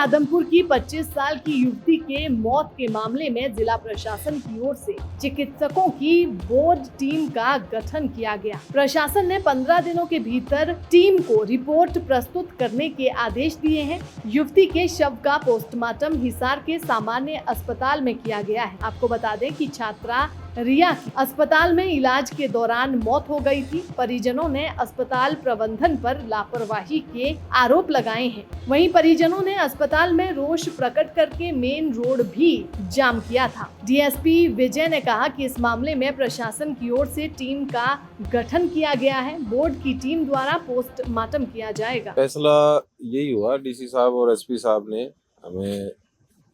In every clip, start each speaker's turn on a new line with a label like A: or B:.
A: आदमपुर की 25 साल की युवती के मौत के मामले में जिला प्रशासन की ओर से चिकित्सकों की बोर्ड टीम का गठन किया गया। प्रशासन ने 15 दिनों के भीतर टीम को रिपोर्ट प्रस्तुत करने के आदेश दिए हैं। युवती के शव का पोस्टमार्टम हिसार के सामान्य अस्पताल में किया गया है। आपको बता दें कि छात्रा रिया की अस्पताल में इलाज के दौरान मौत हो गई थी। परिजनों ने अस्पताल प्रबंधन पर लापरवाही के आरोप लगाए हैं। वहीं परिजनों ने अस्पताल में रोष प्रकट करके मेन रोड भी जाम किया था। डीएसपी विजय ने कहा कि इस मामले में प्रशासन की ओर से टीम का गठन किया गया है। बोर्ड की टीम द्वारा पोस्टमार्टम किया जाएगा।
B: फैसला यही हुआ, डीसी साहब और एसपी साहब ने हमें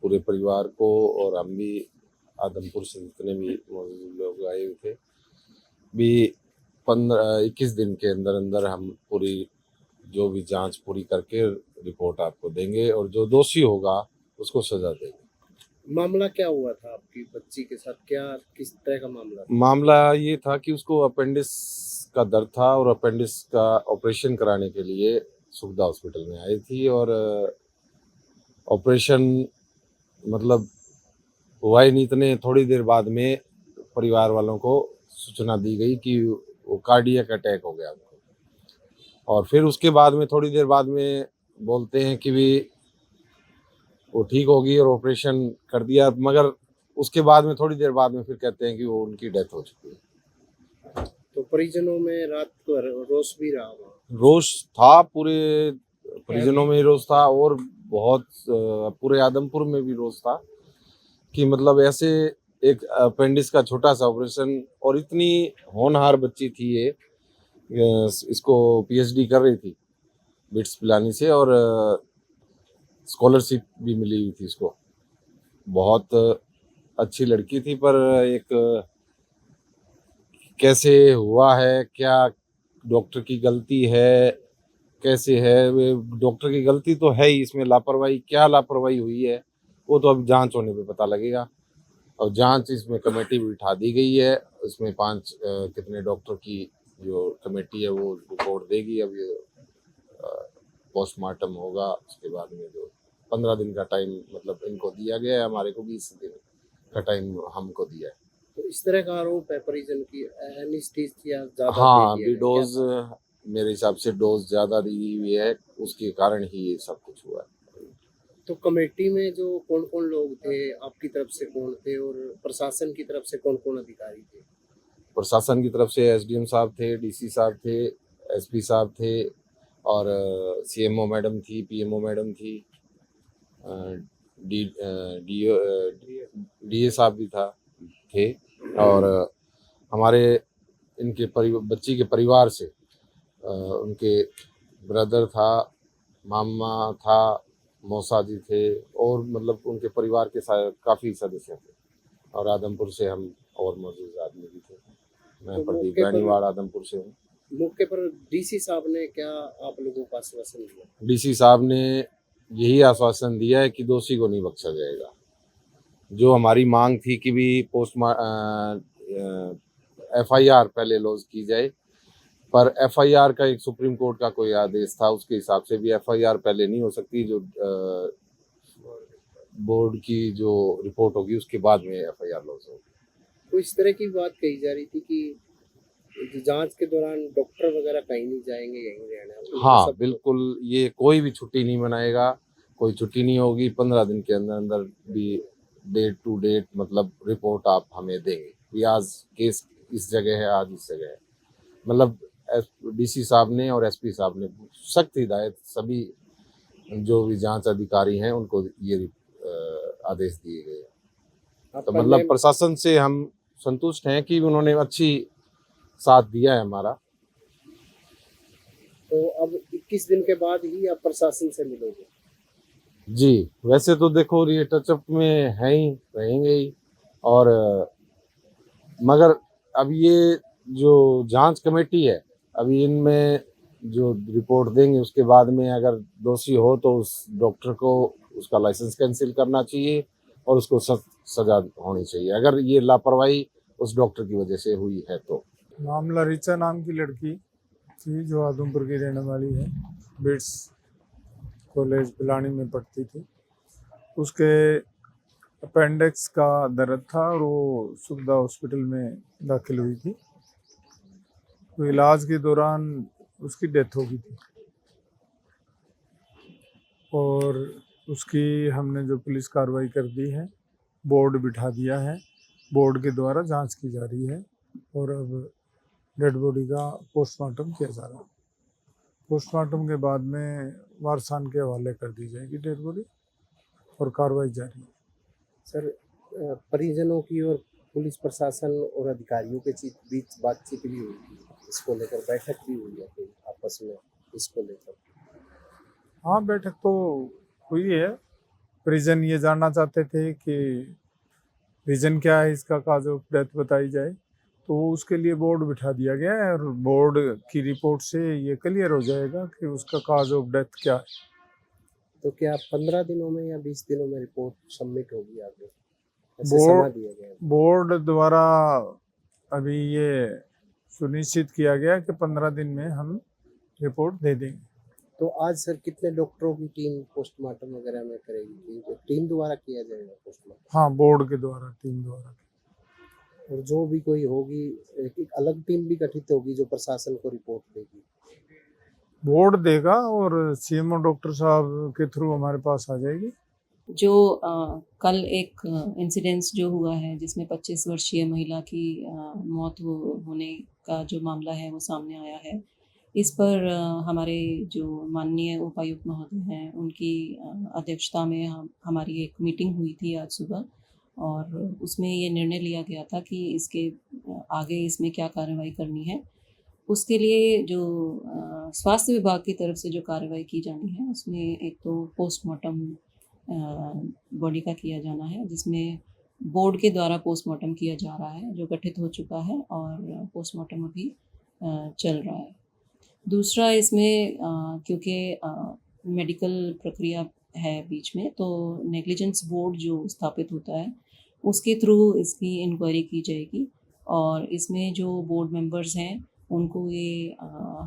B: पूरे परिवार को, और हम भी आदमपुर से जितने भी मौजूद लोग आए हुए थे भी 15-21 दिन के अंदर अंदर हम पूरी जो भी जांच पूरी करके रिपोर्ट आपको देंगे और जो दोषी होगा उसको सजा देंगे।
C: मामला क्या हुआ था आपकी बच्ची के साथ? किस तरह का मामला था?
B: मामला ये था कि उसको अपेंडिक्स का दर्द था और अपेंडिक्स का ऑपरेशन कराने के लिए सुविधा हॉस्पिटल में आई थी, और ऑपरेशन मतलब हुआ ही नहीं। इतने थोड़ी देर बाद में परिवार वालों को सूचना दी गई कि वो कार्डियक अटैक हो गया उनको, और फिर उसके बाद में थोड़ी देर बाद में बोलते हैं कि भी वो ठीक होगी और ऑपरेशन कर दिया, मगर उसके बाद में थोड़ी देर बाद में फिर कहते हैं कि वो उनकी डेथ हो चुकी है।
C: तो परिजनों में रात को रोष भी रहा वहाँ?
B: रोष था, पूरे परिजनों में रोष था, और बहुत पूरे आदमपुर में भी रोष था कि मतलब ऐसे एक अपेंडिक्स का छोटा सा ऑपरेशन, और इतनी होनहार बच्ची थी ये, इसको पीएचडी कर रही थी बिट्स पिलानी से, और स्कॉलरशिप भी मिली हुई थी इसको। बहुत अच्छी लड़की थी, पर एक कैसे हुआ है, क्या डॉक्टर की गलती है, कैसे है, डॉक्टर की गलती तो है ही, इसमें लापरवाही, क्या लापरवाही हुई है वो तो अब जांच होने पे पता लगेगा। और जांच इसमें कमेटी भी उठा दी गई है, इसमें 5 कितने डॉक्टर की जो कमेटी है वो रिपोर्ट देगी। अब ये पोस्टमार्टम होगा, उसके बाद में जो 15 दिन का टाइम मतलब इनको दिया गया है, हमारे को 20 दिन का टाइम हमको दिया है।
C: तो इस तरह का आरोप है परिजन की एनेस्थीसिया ज्यादा
B: हाँ,
C: दे दिया
B: भी डोज मेरे हिसाब से डोज ज़्यादा दी हुई है, उसके कारण ही ये सब कुछ हुआ है।
C: तो कमेटी में जो कौन कौन लोग थे, आपकी तरफ से कौन थे और प्रशासन की तरफ से कौन कौन अधिकारी थे?
B: प्रशासन की तरफ से एसडीएम साहब थे, डीसी साहब थे, एसपी साहब थे, और सीएमओ मैडम थी, पीएमओ मैडम थी, डीए साहब भी थे, और हमारे इनके बच्ची के परिवार से उनके ब्रदर था, मामा था, मौसा जी थे, और मतलब उनके परिवार के काफ़ी सदस्य थे, और आदमपुर से हम और मौजूद आदमी भी थे। मैं प्रदीप गानीवाड़ आदमपुर से हूँ।
C: मौके पर डीसी साहब ने क्या आप लोगों को आश्वासन दिया?
B: डीसी साहब ने यही आश्वासन दिया है कि दोषी को नहीं बख्शा जाएगा। जो हमारी मांग थी कि भी एफआईआर पहले लॉन्च की जाए, पर एफआईआर का एक सुप्रीम कोर्ट का कोई आदेश था, उसके हिसाब से भी एफआईआर पहले नहीं हो सकती। जो बोर्ड की जो रिपोर्ट होगी उसके बाद में एफआईआर लॉन्च होगी।
C: तो इस तरह की बात कही जा रही थी कि जांच के दौरान डॉक्टर वगैरह कहीं नहीं जाएंगे, यहीं रहना।
B: हाँ बिल्कुल, ये कोई भी छुट्टी नहीं मनाएगा, कोई छुट्टी नहीं होगी। 15 दिन के अंदर अंदर भी डेट टू डेट मतलब रिपोर्ट आप हमें देंगे कि आज केस इस जगह है, आज इस जगह है। मतलब डीसी साहब ने और एसपी साहब ने सख्त हिदायत सभी जो भी जांच अधिकारी हैं उनको ये आदेश दिए गए। तो मतलब प्रशासन से हम संतुष्ट हैं कि उन्होंने अच्छी साथ दिया है हमारा।
C: तो अब 21 दिन के बाद ही आप प्रशासन से मिलोगे?
B: जी, वैसे तो देखो ये टचअप में है ही, रहेंगे ही, और मगर अब ये जो जांच कमेटी है, अभी इनमें जो रिपोर्ट देंगे उसके बाद में अगर दोषी हो तो उस डॉक्टर को उसका लाइसेंस कैंसिल करना चाहिए और उसको सजा होनी चाहिए, अगर ये लापरवाही उस डॉक्टर की वजह से हुई है तो।
D: मामला रिचा नाम की लड़की थी जो आदमपुर की रहने वाली है, बिट्स कॉलेज पिलानी में पढ़ती थी। उसके अपेंडिक्स का दर्द था और वो सुविधा हॉस्पिटल में दाखिल हुई थी। तो इलाज के दौरान उसकी डेथ हो गई थी और उसकी हमने जो पुलिस कार्रवाई कर दी है, बोर्ड बिठा दिया है, बोर्ड के द्वारा जांच की जा रही है और अब डेड बॉडी का पोस्टमार्टम किया जा रहा है। पोस्टमार्टम के बाद में वारसान के हवाले कर दी जाएगी डेड बॉडी और कार्रवाई जारी है।
C: सर, परिजनों की और पुलिस प्रशासन और अधिकारियों के बीच बातचीत भी हुई थी, इसको लेकर बैठक भी हुई है कोई आपस में इसको लेकर?
D: हाँ, बैठक तो हुई है। परिजन ये जानना चाहते थे कि रीजन क्या है इसका, काज ऑफ डेथ बताई जाए, तो उसके लिए बोर्ड बिठा दिया गया है और बोर्ड की रिपोर्ट से ये क्लियर हो जाएगा कि उसका काज ऑफ डेथ क्या है।
C: तो क्या 15 दिनों में या 20 दिनों में रिपोर्ट सबमिट होगी आगे? ऐसे समय दिया गया है।
D: बोर्ड द्वारा अभी ये सुनिश्चित किया गया कि 15 दिन में हम रिपोर्ट दे देंगे।
C: तो आज सर कितने डॉक्टरों की टीम पोस्टमार्टम वगैरह में करेगी? टीम द्वारा किया जाएगा पोस्टमार्टम?
D: हाँ, बोर्ड के द्वारा, टीम द्वारा।
C: और जो भी कोई होगी, एक अलग टीम भी गठित होगी जो प्रशासन को रिपोर्ट देगी?
D: बोर्ड देगा और सीएमओ डॉक्टर साहब के थ्रू हमारे पास आ जाएगी।
E: जो कल एक इंसिडेंस जो हुआ है जिसमें 25 वर्षीय महिला की मौत होने का जो मामला है वो सामने आया है, इस पर हमारे जो माननीय उपायुक्त महोदय हैं उनकी अध्यक्षता में हमारी एक मीटिंग हुई थी आज सुबह और उसमें ये निर्णय लिया गया था कि इसके आगे इसमें क्या कार्रवाई करनी है। उसके लिए जो स्वास्थ्य विभाग की तरफ से जो कार्रवाई की जानी है उसमें एक तो पोस्टमार्टम बॉडी का किया जाना है, जिसमें बोर्ड के द्वारा पोस्टमार्टम किया जा रहा है जो गठित हो चुका है और पोस्टमार्टम अभी चल रहा है। दूसरा, इसमें क्योंकि मेडिकल प्रक्रिया है बीच में, तो नेग्लिजेंस बोर्ड जो स्थापित होता है उसके थ्रू इसकी इंक्वायरी की जाएगी और इसमें जो बोर्ड मेंबर्स हैं उनको ये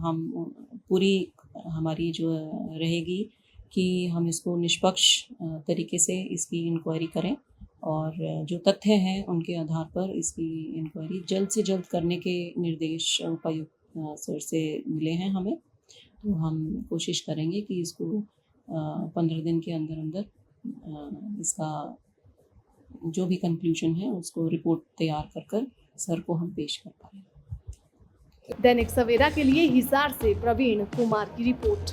E: हम पूरी हमारी जो रहेगी कि हम इसको निष्पक्ष तरीके से इसकी इंक्वायरी करें और जो तथ्य हैं उनके आधार पर इसकी इंक्वायरी जल्द से जल्द करने के निर्देश उपायुक्त सर से मिले हैं हमें। तो हम कोशिश करेंगे कि इसको 15 दिन के अंदर अंदर इसका जो भी कंक्लूजन है उसको रिपोर्ट तैयार कर सर को हम पेश कर पाएँ।
A: दैनिक सवेरा के लिए हिसार से प्रवीण कुमार की रिपोर्ट।